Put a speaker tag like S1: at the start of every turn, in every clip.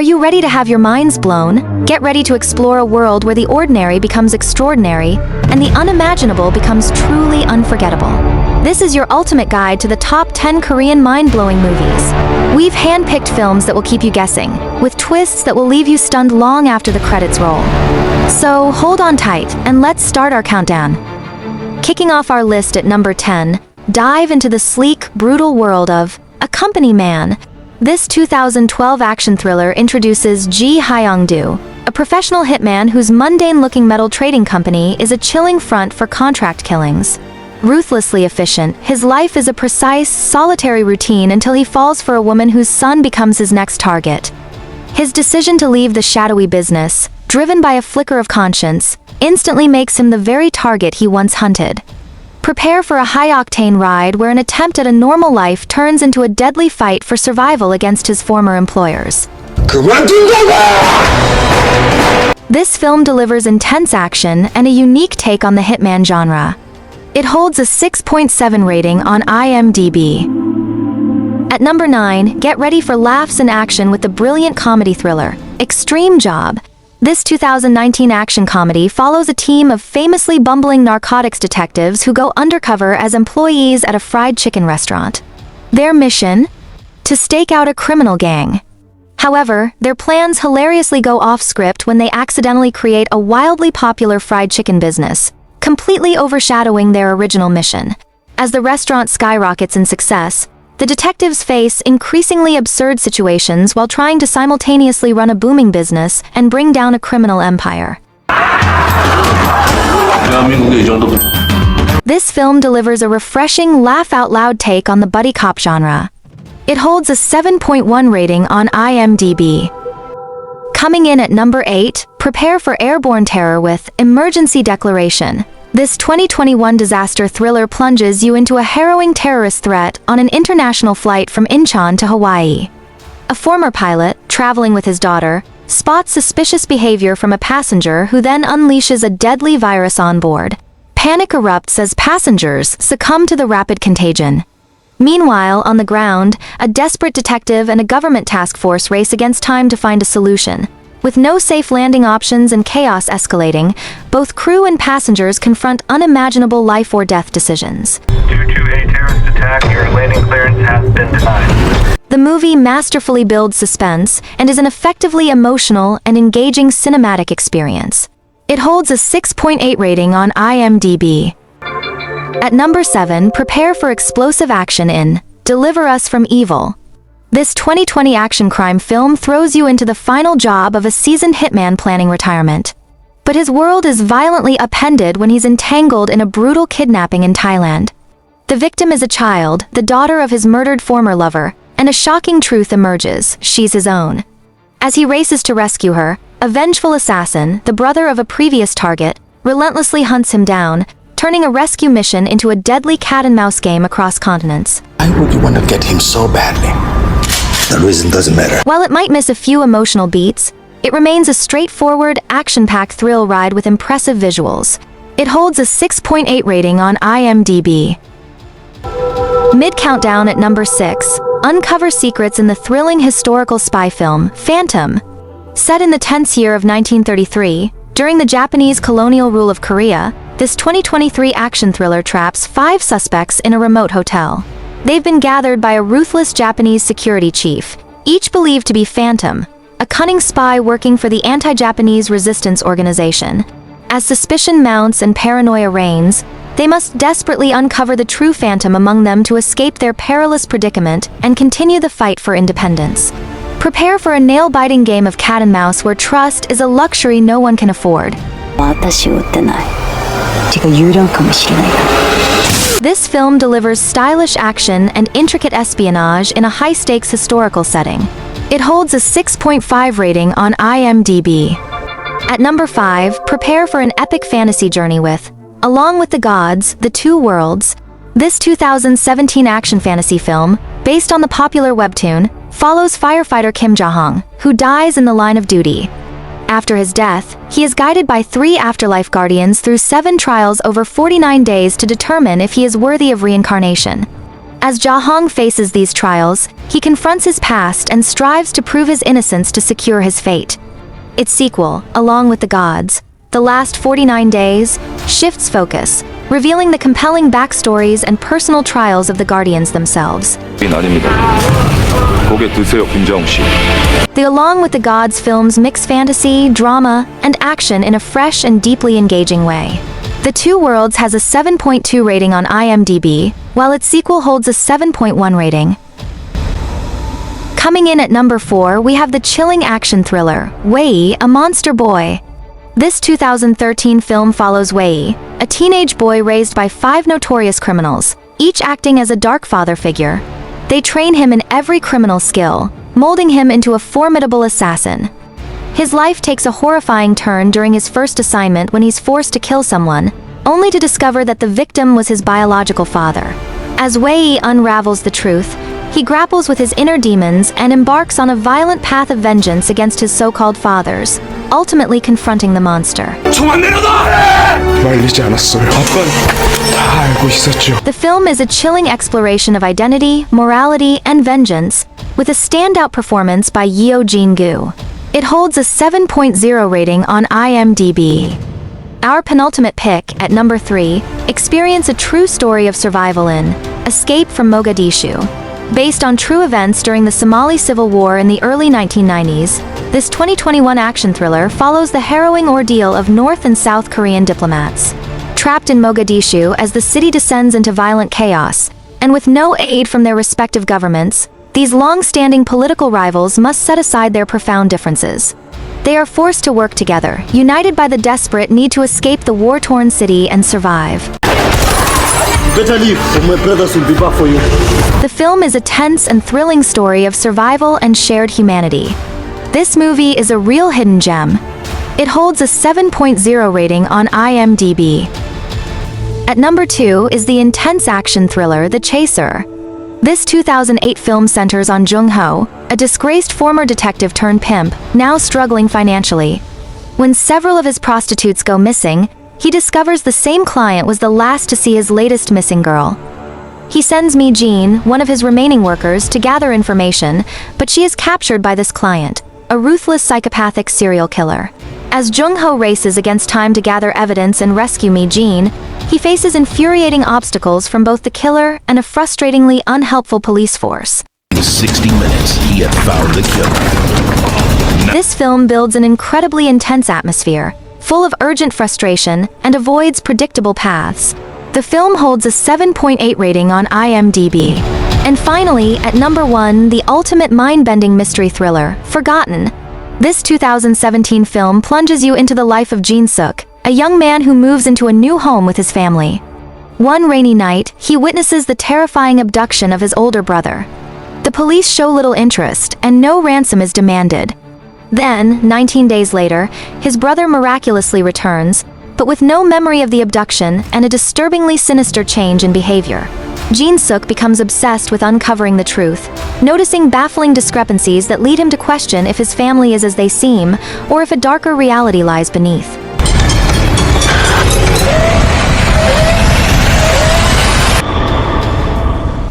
S1: you ready to have your minds blown? Get ready to explore a world where the ordinary becomes extraordinary and the unimaginable becomes truly unforgettable. This is your ultimate guide to the top 10 Korean mind-blowing movies. We've handpicked films that will keep you guessing, with twists that will leave you stunned long after the credits roll. So hold on tight, and let's start our countdown. Kicking off our list at number 10, dive into the sleek, brutal world of A Company Man. This 2012 action thriller introduces Ji Hyung-do, a professional hitman whose mundane-looking metal trading company is a chilling front for contract killings. Ruthlessly efficient, his life is a precise, solitary routine until he falls for a woman whose son becomes his next target. His decision to leave the shadowy business, driven by a flicker of conscience, instantly makes him the very target he once hunted. Prepare for a high-octane ride where an attempt at a normal life turns into a deadly fight for survival against his former employers. This film delivers intense action and a unique take on the hitman genre. It holds a 6.7 rating on IMDb. At number 9, get ready for laughs and action with the brilliant comedy thriller, Extreme Job. This 2019 action comedy follows a team of famously bumbling narcotics detectives who go undercover as employees at a fried chicken restaurant. Their mission? To stake out a criminal gang. However, their plans hilariously go off-script when they accidentally create a wildly popular fried chicken business, completely overshadowing their original mission. As the restaurant skyrockets in success, the detectives face increasingly absurd situations while trying to simultaneously run a booming business and bring down a criminal empire. This film delivers a refreshing, laugh-out-loud take on the buddy cop genre. It holds a 7.1 rating on IMDb. Coming in at number 8, prepare for airborne terror with Emergency Declaration. This 2021 disaster thriller plunges you into a harrowing terrorist threat on an international flight from Incheon to Hawaii. A former pilot, traveling with his daughter, spots suspicious behavior from a passenger who then unleashes a deadly virus on board. Panic erupts as passengers succumb to the rapid contagion. Meanwhile, on the ground, a desperate detective and a government task force race against time to find a solution. With no safe landing options and chaos escalating, both crew and passengers confront unimaginable life-or-death decisions.
S2: Due to a terrorist attack, your landing clearance has been denied.
S1: The movie masterfully builds suspense and is an effectively emotional and engaging cinematic experience. It holds a 6.8 rating on IMDb. At number 7, prepare for explosive action in Deliver Us from Evil. This 2020 action crime film throws you into the final job of a seasoned hitman planning retirement. But his world is violently upended when he's entangled in a brutal kidnapping in Thailand. The victim is a child, the daughter of his murdered former lover, and a shocking truth emerges: she's his own. As he races to rescue her, a vengeful assassin, the brother of a previous target, relentlessly hunts him down, turning a rescue mission into a deadly cat-and-mouse game across continents.
S3: Why would you want to get him so badly? The reason doesn't matter.
S1: While it might miss a few emotional beats, it remains a straightforward, action-packed thrill ride with impressive visuals. It holds a 6.8 rating on IMDb. Mid-countdown at number 6, uncover secrets in the thrilling historical spy film, Phantom. Set in the tense year of 1933, during the Japanese colonial rule of Korea, this 2023 action thriller traps 5 suspects in a remote hotel. They've been gathered by a ruthless Japanese security chief, each believed to be Phantom, a cunning spy working for the anti-Japanese resistance organization. As suspicion mounts and paranoia reigns, they must desperately uncover the true Phantom among them to escape their perilous predicament and continue the fight for independence. Prepare for a nail-biting game of cat and mouse where trust is a luxury no one can afford. This film delivers stylish action and intricate espionage in a high-stakes historical setting. It holds a 6.5 rating on IMDb. At number 5, prepare for an epic fantasy journey with Along with the Gods, The Two Worlds. This 2017 action fantasy film, based on the popular webtoon, follows firefighter Kim Ja-hong, who dies in the line of duty. After his death, he is guided by 3 afterlife guardians through 7 trials over 49 days to determine if he is worthy of reincarnation. As Ja-hong faces these trials, He confronts his past and strives to prove his innocence to secure his fate. Its sequel, Along with the Gods, The Last 49 Days, shifts focus, revealing the compelling backstories and personal trials of the Guardians themselves.
S4: 고개 드세요, 김정우 씨.
S1: The Along with the Gods films mix fantasy, drama, and action in a fresh and deeply engaging way. The Two Worlds has a 7.2 rating on IMDb, while its sequel holds a 7.1 rating. Coming in at number 4, we have the chilling action thriller, Wei, a Monster Boy. This 2013 film follows Wei, a teenage boy raised by 5 notorious criminals, each acting as a dark father figure. They train him in every criminal skill, molding him into a formidable assassin. His life takes a horrifying turn during his first assignment when he's forced to kill someone, only to discover that the victim was his biological father. As Wei unravels the truth, he grapples with his inner demons and embarks on a violent path of vengeance against his so-called fathers, ultimately confronting the monster.
S5: 말리지 않았어요. 아빠는 다 알고 있었죠.
S1: The film is a chilling exploration of identity, morality, and vengeance, with a standout performance by Yeo Jin-gu. It holds a 7.0 rating on IMDb. Our penultimate pick, at number 3, experience a true story of survival in Escape from Mogadishu. Based on true events during the Somali Civil War in the early 1990s, this 2021 action thriller follows the harrowing ordeal of North and South Korean diplomats. Trapped in Mogadishu as the city descends into violent chaos, and with no aid from their respective governments, these long-standing political rivals must set aside their profound differences. They are forced to work together, united by the desperate need to escape the war-torn city and survive.
S6: Better leave, or my brothers will be back for you.
S1: The film is a tense and thrilling story of survival and shared humanity. This movie is a real hidden gem. It holds a 7.0 rating on IMDb. At number 2 is the intense action thriller The Chaser. This 2008 film centers on Jung-ho, a disgraced former detective turned pimp, now struggling financially. When several of his prostitutes go missing, he discovers the same client was the last to see his latest missing girl. He sends Mi Jean, one of his remaining workers, to gather information, but she is captured by this client, a ruthless psychopathic serial killer. As Jung-ho races against time to gather evidence and rescue Mi Jean, he faces infuriating obstacles from both the killer and a frustratingly unhelpful police force.
S3: In 60 minutes, he had found the killer.
S1: This film builds an incredibly intense atmosphere, full of urgent frustration, and avoids predictable paths. The film holds a 7.8 rating on IMDb. And finally, at number 1, the ultimate mind-bending mystery thriller, Forgotten. This 2017 film plunges you into the life of Jin-suk, a young man who moves into a new home with his family. One rainy night, he witnesses the terrifying abduction of his older brother. The police show little interest, and no ransom is demanded. Then, 19 days later, his brother miraculously returns, but with no memory of the abduction and a disturbingly sinister change in behavior. Jin-suk becomes obsessed with uncovering the truth, noticing baffling discrepancies that lead him to question if his family is as they seem, or if a darker reality lies beneath.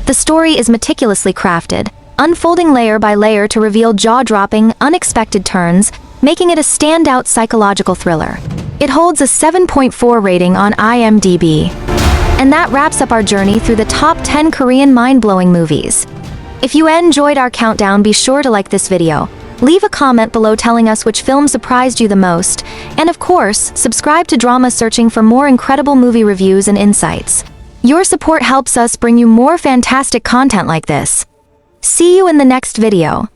S1: The story is meticulously crafted, unfolding layer by layer to reveal jaw-dropping, unexpected turns, making it a standout psychological thriller. It holds a 7.4 rating on IMDb. And that wraps up our journey through the top 10 Korean mind-blowing movies. If you enjoyed our countdown, be sure to like this video, leave a comment below telling us which film surprised you the most, and of course, subscribe to Drama Searching for more incredible movie reviews and insights. Your support helps us bring you more fantastic content like this. See you in the next video.